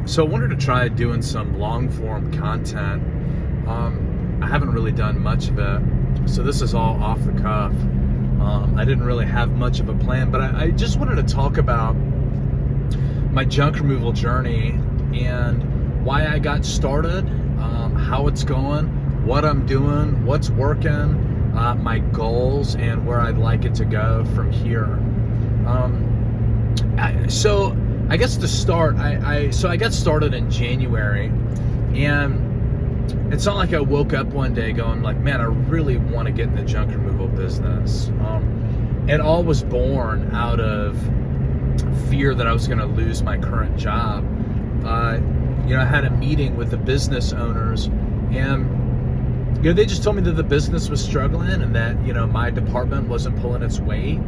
So I wanted to try doing some long form content. I haven't really done much of it, so this is all off the cuff. I didn't really have much of a plan, but I just wanted to talk about my junk removal journey and why I got started, how it's going, what I'm doing, what's working, my goals, and where I'd like it to go from here. So I guess to start, I got started in January, and it's not like I woke up one day going like, man, I really want to get in the junk removal business. It all was born out of fear that I was going to lose my current job. I had a meeting with the business owners, and they just told me that the business was struggling and that my department wasn't pulling its weight,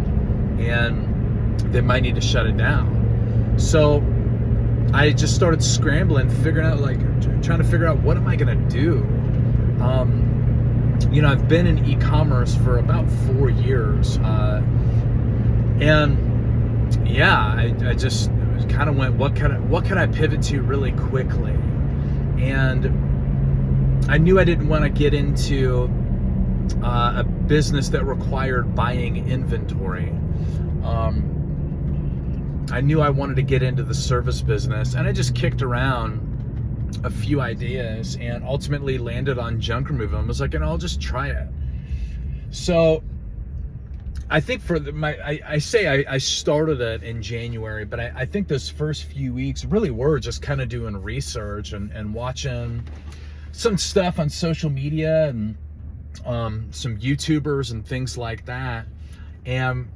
and they might need to shut it down. So I just started scrambling, trying to figure out what am I going to do. I've been in e-commerce for about 4 years, I just kind of went, what could I pivot to really quickly? And I knew I didn't want to get into a business that required buying inventory. I knew I wanted to get into the service business, and I just kicked around a few ideas and ultimately landed on junk removal and was like, I'll just try it. So I think I started it in January, but I think those first few weeks really were just kind of doing research and watching some stuff on social media and some YouTubers and things like that. And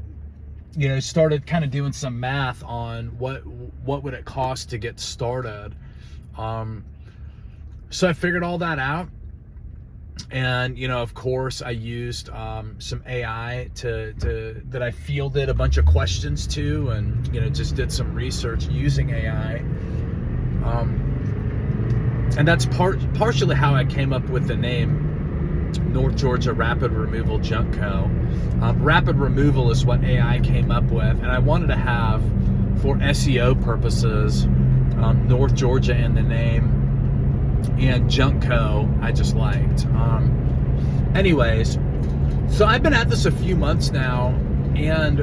started kind of doing some math on what would it cost to get started. So I figured all that out, and of course I used some AI that I fielded a bunch of questions to, and just did some research using AI. And that's partially how I came up with the name North Georgia Rapid Removal Junk Co. Rapid removal is what AI came up with, and I wanted to have, for SEO purposes, North Georgia in the name, and Junk Co. I just liked. Anyways, so I've been at this a few months now, and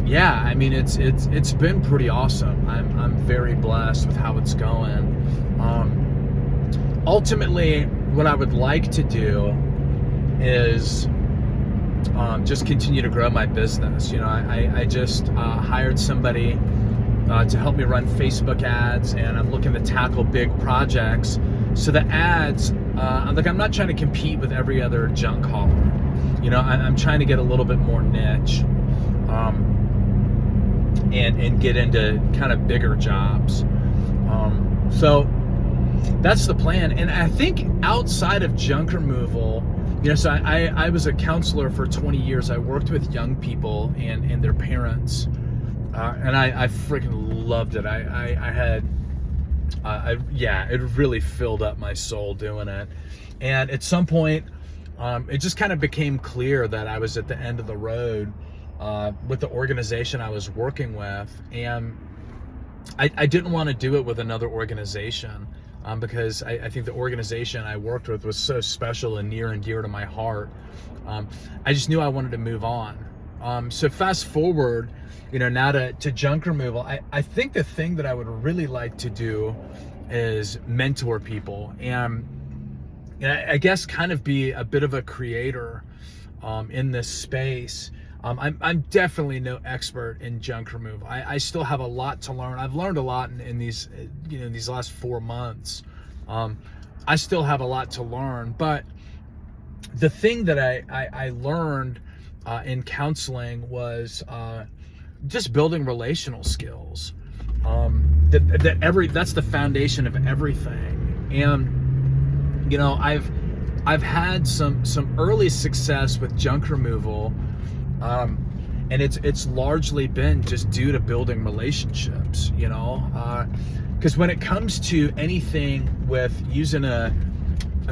it's been pretty awesome. I'm very blessed with how it's going. Ultimately, what I would like to do is just continue to grow my business. I just hired somebody to help me run Facebook ads, and I'm looking to tackle big projects. So the ads, I'm not trying to compete with every other junk hauler. I'm trying to get a little bit more niche, and get into kind of bigger jobs. So that's the plan. And I think outside of junk removal, so I was a counselor for 20 years. I worked with young people and their parents, and I freaking loved it. It really filled up my soul doing it. And at some point, it just kind of became clear that I was at the end of the road with the organization I was working with, and I didn't want to do it with another organization. Because I think the organization I worked with was so special and near and dear to my heart. I just knew I wanted to move on. So fast forward, now to junk removal, I think the thing that I would really like to do is mentor people, and I guess kind of be a bit of a creator in this space. I'm definitely no expert in junk removal. I still have a lot to learn. I've learned a lot in these these last 4 months. I still have a lot to learn, but the thing that I learned in counseling was just building relational skills. That's the foundation of everything. And I've had some early success with junk removal. And it's largely been just due to building relationships, because when it comes to anything with using a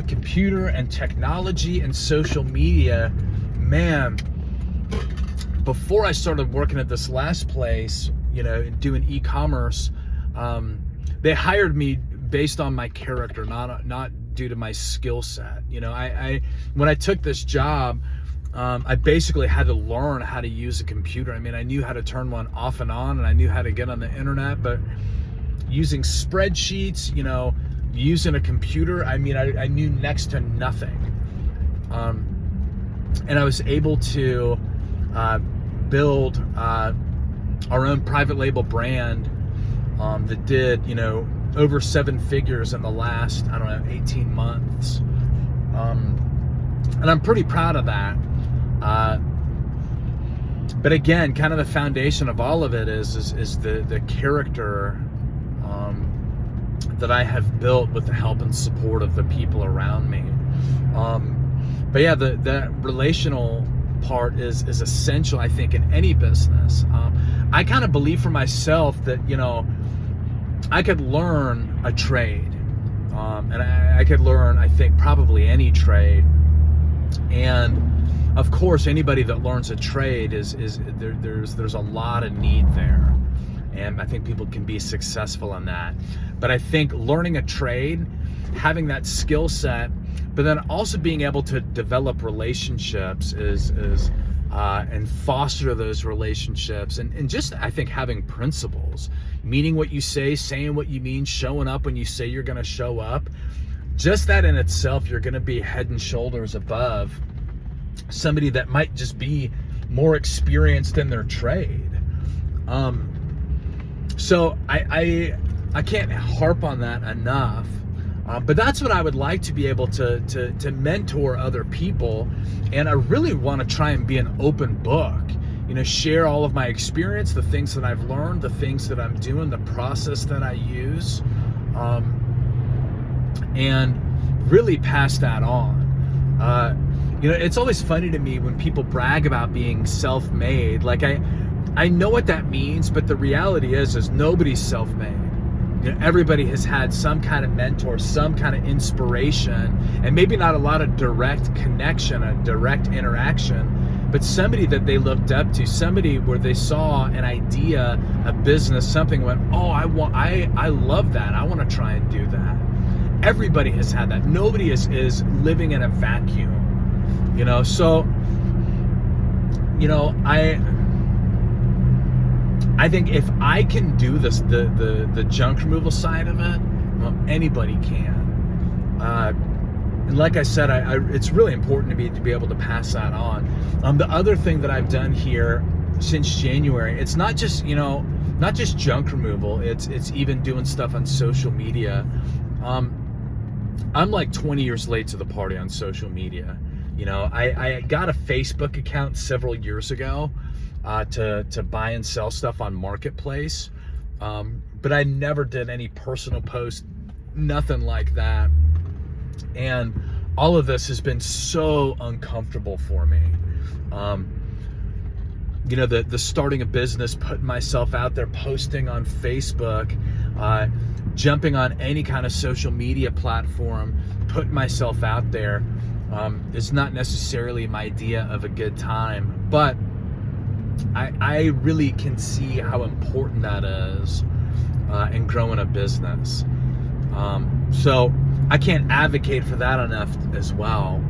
computer and technology and social media, man, before I started working at this last place, doing e-commerce, they hired me based on my character, not due to my skill set. You know, I when I took this job, I basically had to learn how to use a computer. I mean, I knew how to turn one off and on, and I knew how to get on the internet, but using spreadsheets, you know, using a computer, I mean, I knew next to nothing. And I was able to build our own private label brand that did, you know, over 7 figures in the last, 18 months. And I'm pretty proud of that. But again, kind of the foundation of all of it is the character that I have built with the help and support of the people around me. But yeah, the relational part is essential, I think, in any business. I kind of believe for myself that, you know, I could learn a trade, and I could learn, I think, probably any trade. And of course, anybody that learns a trade there's a lot of need there, and I think people can be successful in that. But I think learning a trade, having that skill set, but then also being able to develop relationships and foster those relationships, and just, I think, having principles, meaning what you say, saying what you mean, showing up when you say you're going to show up. Just that in itself, you're going to be head and shoulders above somebody that might just be more experienced in their trade. So I can't harp on that enough. But that's what I would like to be able to mentor other people. And I really want to try and be an open book, you know, share all of my experience, the things that I've learned, the things that I'm doing, the process that I use, and really pass that on. You know, it's always funny to me when people brag about being self-made. Like, I know what that means, but the reality is nobody's self-made. You know, everybody has had some kind of mentor, some kind of inspiration, and maybe not a lot of direct connection, a direct interaction, but somebody that they looked up to, somebody where they saw an idea, a business, something, went, oh, I love that. I want to try and do that. Everybody has had that. Nobody is living in a vacuum, you know? So, you know, I think if I can do this, the junk removal side of it, well, anybody can. And like I said, it's really important to me to be able to pass that on. The other thing that I've done here since January, it's not just, you know, not just junk removal. It's even doing stuff on social media. I'm like 20 years late to the party on social media. You know, I got a Facebook account several years ago. To buy and sell stuff on Marketplace, but I never did any personal posts, nothing like that. And all of this has been so uncomfortable for me. You know, the starting a business, putting myself out there, posting on Facebook, jumping on any kind of social media platform, putting myself out there, is not necessarily my idea of a good time, but I really can see how important that is in growing a business. So I can't advocate for that enough as well.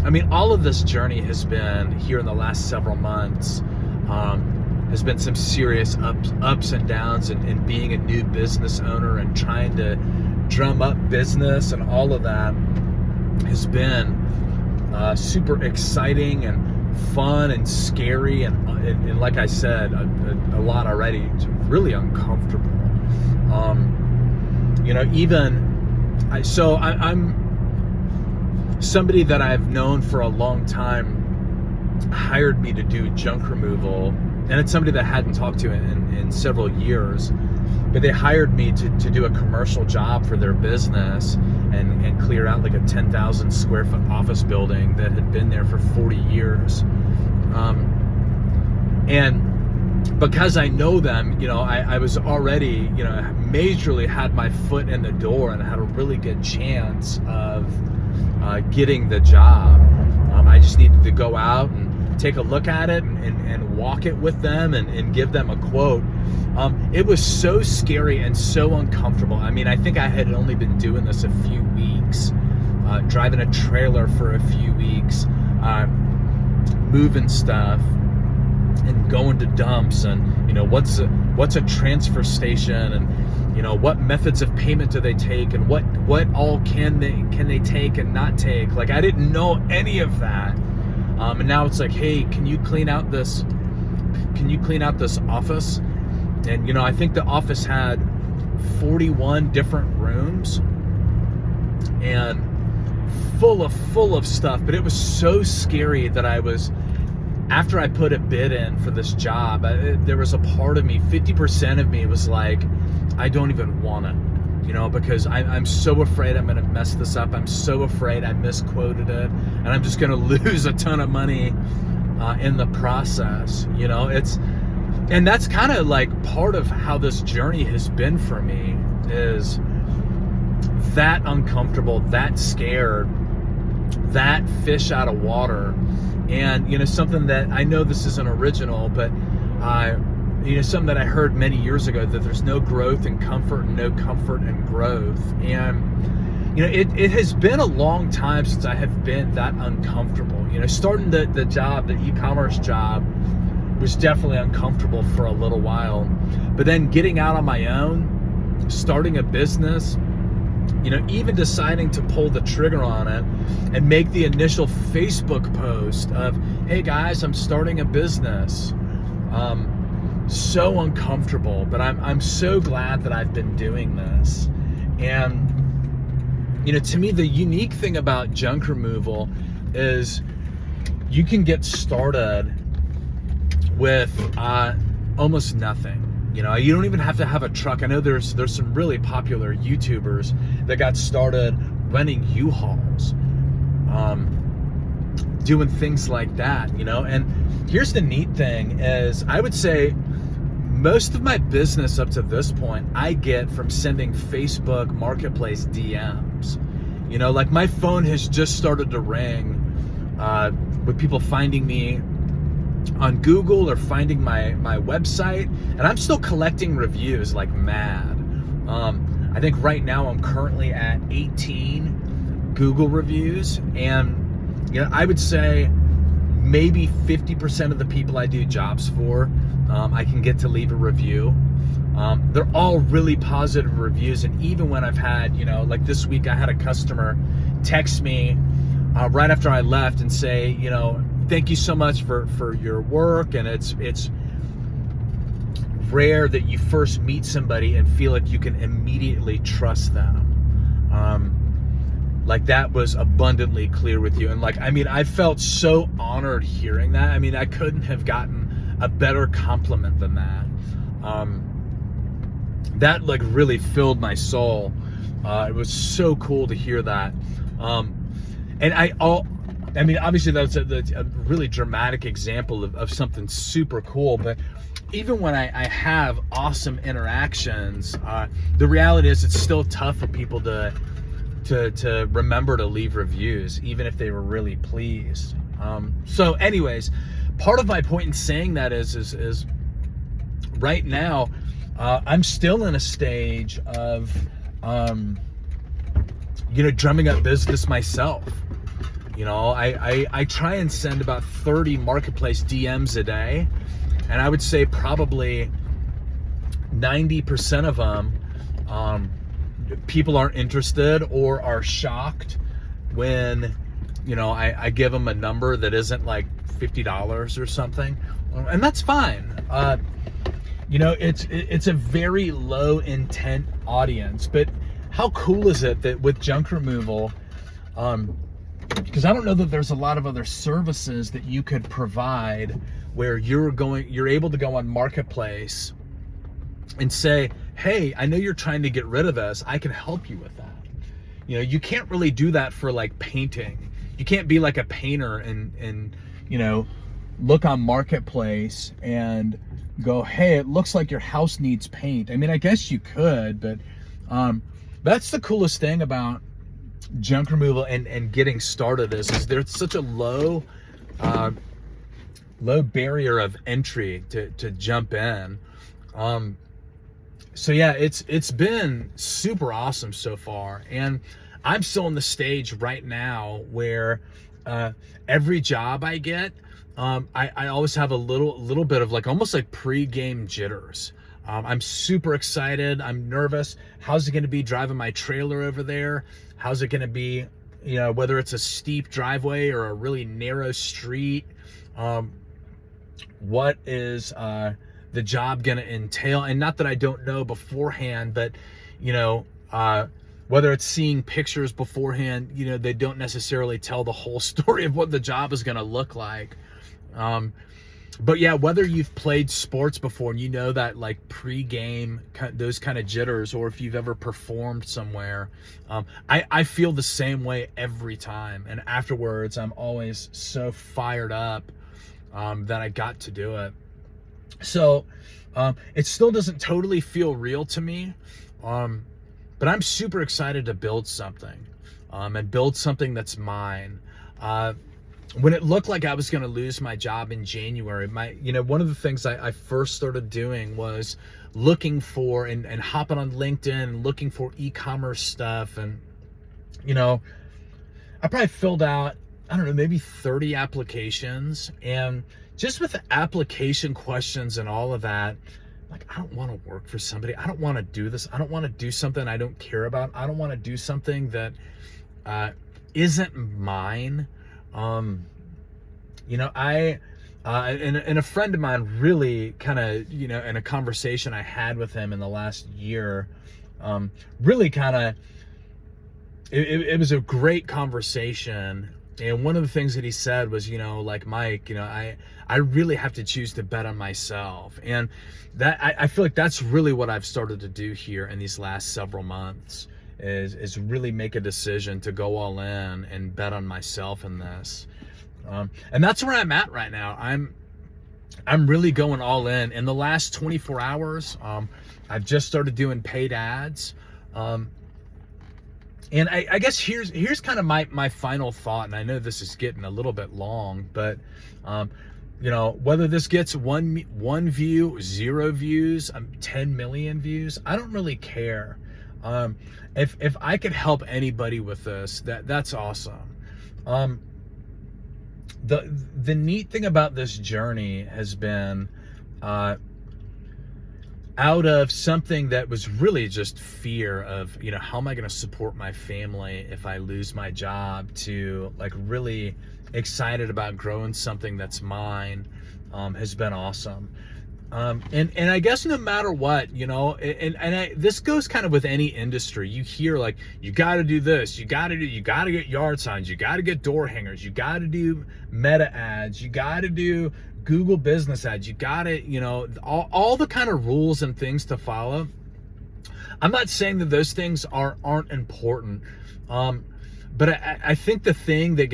I mean, all of this journey has been, here in the last several months, has been some serious ups and downs, and being a new business owner and trying to drum up business, and all of that has been super exciting and fun and scary, and like I said, a lot already, really uncomfortable. You know, I'm somebody that I've known for a long time hired me to do junk removal, and it's somebody that I hadn't talked to in several years, but they hired me to do a commercial job for their business and clear out like a 10,000 square foot office building that had been there for 40 years. And because I know them, you know, I was already, you know, majorly had my foot in the door and had a really good chance of getting the job. I just needed to go out and take a look at it and walk it with them and give them a quote. It was so scary and so uncomfortable. I mean, I think I had only been doing this a few weeks, driving a trailer for a few weeks, moving stuff and going to dumps, and what's a transfer station, and what methods of payment do they take, and what all can they take and not take. Like, I didn't know any of that, and now it's like, hey, can you clean out this office? And I think the office had 41 different rooms and full of stuff, but it was so scary that after I put a bid in for this job, there was a part of me, 50% of me was like, I don't even want it, because I'm so afraid I'm going to mess this up. I'm so afraid I misquoted it, and I'm just going to lose a ton of money in the process. And that's kind of like part of how this journey has been for me, is that uncomfortable, that scared, that fish out of water. And something that I know, this isn't original, but something that I heard many years ago, that there's no growth in comfort and no comfort in growth. And it has been a long time since I have been that uncomfortable. Starting the job, the e-commerce job, was definitely uncomfortable for a little while, but then getting out on my own, starting a business, even deciding to pull the trigger on it and make the initial Facebook post of, hey guys, I'm starting a business. So uncomfortable, but I'm so glad that I've been doing this. And to me, the unique thing about junk removal is you can get started with almost nothing. You don't even have to have a truck. I know there's some really popular YouTubers that got started renting U-Hauls, doing things like that, and here's the neat thing is, I would say most of my business up to this point I get from sending Facebook Marketplace DMs. Like, my phone has just started to ring with people finding me on Google or finding my website, and I'm still collecting reviews like mad. I think right now I'm currently at 18 Google reviews, and I would say maybe 50% of the people I do jobs for, I can get to leave a review. They're all really positive reviews, and even when I've had, like this week, I had a customer text me right after I left and say, thank you so much for your work, and it's rare that you first meet somebody and feel like you can immediately trust them. Like, that was abundantly clear with you. And I felt so honored hearing that. I couldn't have gotten a better compliment than that. That really filled my soul. It was so cool to hear that. And obviously that's a really dramatic example of something super cool, but even when I have awesome interactions, the reality is it's still tough for people to remember to leave reviews, even if they were really pleased. So anyways, part of my point in saying that is right now, I'm still in a stage of, drumming up business myself. I try and send about 30 Marketplace DMs a day, and I would say probably 90% of them, people aren't interested or are shocked when, I give them a number that isn't like $50 or something, and that's fine. It's a very low intent audience, but how cool is it that with junk removal, because I don't know that there's a lot of other services that you could provide where you're able to go on Marketplace and say, hey, I know you're trying to get rid of this. I can help you with that. You can't really do that for like painting. You can't be like a painter and look on Marketplace and go, hey, it looks like your house needs paint. I guess you could, but that's the coolest thing about junk removal and getting started is there's such a low low barrier of entry to jump in. So yeah, it's been super awesome so far, and I'm still in the stage right now where every job I get, I always have a little bit of like almost like pre-game jitters. I'm super excited. I'm nervous. How's it going to be driving my trailer over there? How's it going to be, whether it's a steep driveway or a really narrow street? What is the job going to entail? And not that I don't know beforehand, but, whether it's seeing pictures beforehand, they don't necessarily tell the whole story of what the job is going to look like. But yeah, whether you've played sports before and that like pre-game, those kind of jitters, or if you've ever performed somewhere, I feel the same way every time. And afterwards, I'm always so fired up that I got to do it. So it still doesn't totally feel real to me, but I'm super excited to build something, and build something that's mine. When it looked like I was going to lose my job in January, one of the things I first started doing was looking for and hopping on LinkedIn and looking for e-commerce stuff. And, I probably filled out, I don't know, maybe 30 applications. And just with the application questions and all of that, like, I don't want to work for somebody. I don't want to do this. I don't want to do something I don't care about. I don't want to do something that isn't mine. And a friend of mine really kind of, in a conversation I had with him in the last year, really kind of, it was a great conversation. And one of the things that he said was, like, Mike, I really have to choose to bet on myself. And that, I feel like that's really what I've started to do here in these last several months, is really make a decision to go all in and bet on myself in this. And that's where I'm at right now. I'm really going all in. In the last 24 hours, I've just started doing paid ads. And I guess here's kind of my final thought, and I know this is getting a little bit long, but whether this gets one view, 0 views, 10 million views, I don't really care. If I could help anybody with this, that's awesome. The neat thing about this journey has been, out of something that was really just fear of, how am I going to support my family if I lose my job, to like really excited about growing something that's mine, has been awesome. And I guess no matter what, this goes kind of with any industry. You hear like, you got to do this, you got to get yard signs, you got to get door hangers, you got to do meta ads, you got to do Google business ads, you got to, all the kind of rules and things to follow. I'm not saying that those things aren't important. But I think the thing that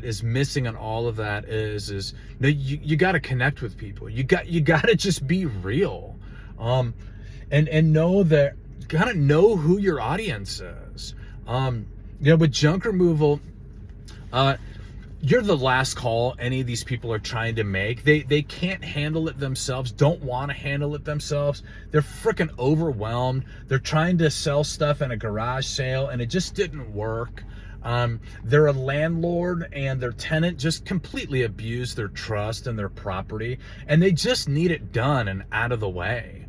is missing in all of that is you got to connect with people. You got to just be real, and know that, gotta know who your audience is. With junk removal, you're the last call any of these people are trying to make. They can't handle it themselves, don't want to handle it themselves. They're freaking overwhelmed. They're trying to sell stuff in a garage sale and it just didn't work. They're a landlord and their tenant just completely abused their trust and their property, and they just need it done and out of the way.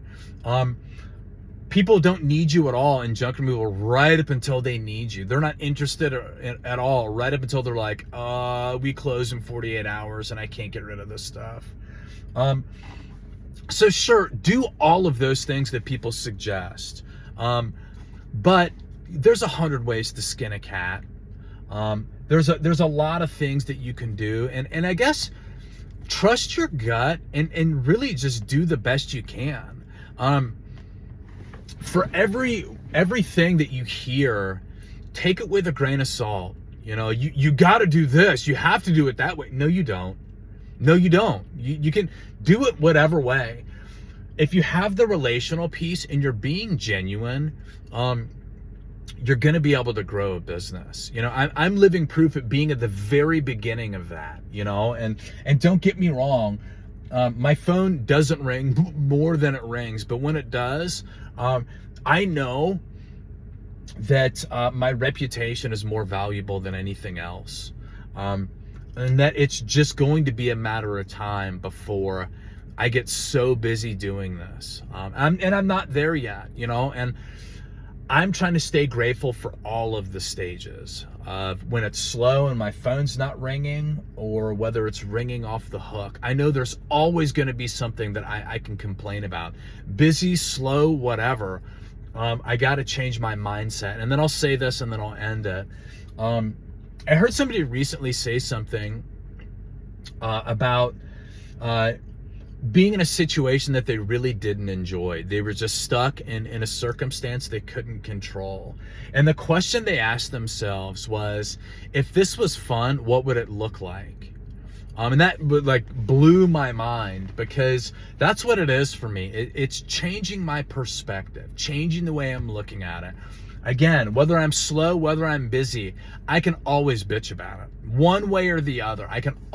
People don't need you at all in junk removal right up until they need you. They're not interested at all right up until they're like, we close in 48 hours and I can't get rid of this stuff. So sure, do all of those things that people suggest. But there's 100 ways to skin a cat. There's a lot of things that you can do. And I guess trust your gut and really just do the best you can. For everything that you hear, take it with a grain of salt. You got to do this. You have to do it that way. No, you don't. No, you don't. You can do it whatever way. If you have the relational piece and you're being genuine, you're going to be able to grow a business. I'm living proof of being at the very beginning of that, and don't get me wrong. My phone doesn't ring more than it rings, but when it does, I know that my reputation is more valuable than anything else. And that it's just going to be a matter of time before I get so busy doing this. I'm not there yet, and I'm trying to stay grateful for all of the stages of when it's slow and my phone's not ringing, or whether it's ringing off the hook. I know there's always going to be something that I can complain about. Busy, slow, whatever. I got to change my mindset. And then I'll say this and then I'll end it. I heard somebody recently say something about being in a situation that they really didn't enjoy. They were just stuck in a circumstance they couldn't control. And the question they asked themselves was, if this was fun, what would it look like? And that blew my mind, because that's what it is for me. It's changing my perspective, changing the way I'm looking at it. Again, whether I'm slow, whether I'm busy, I can always bitch about it. One way or the other, I can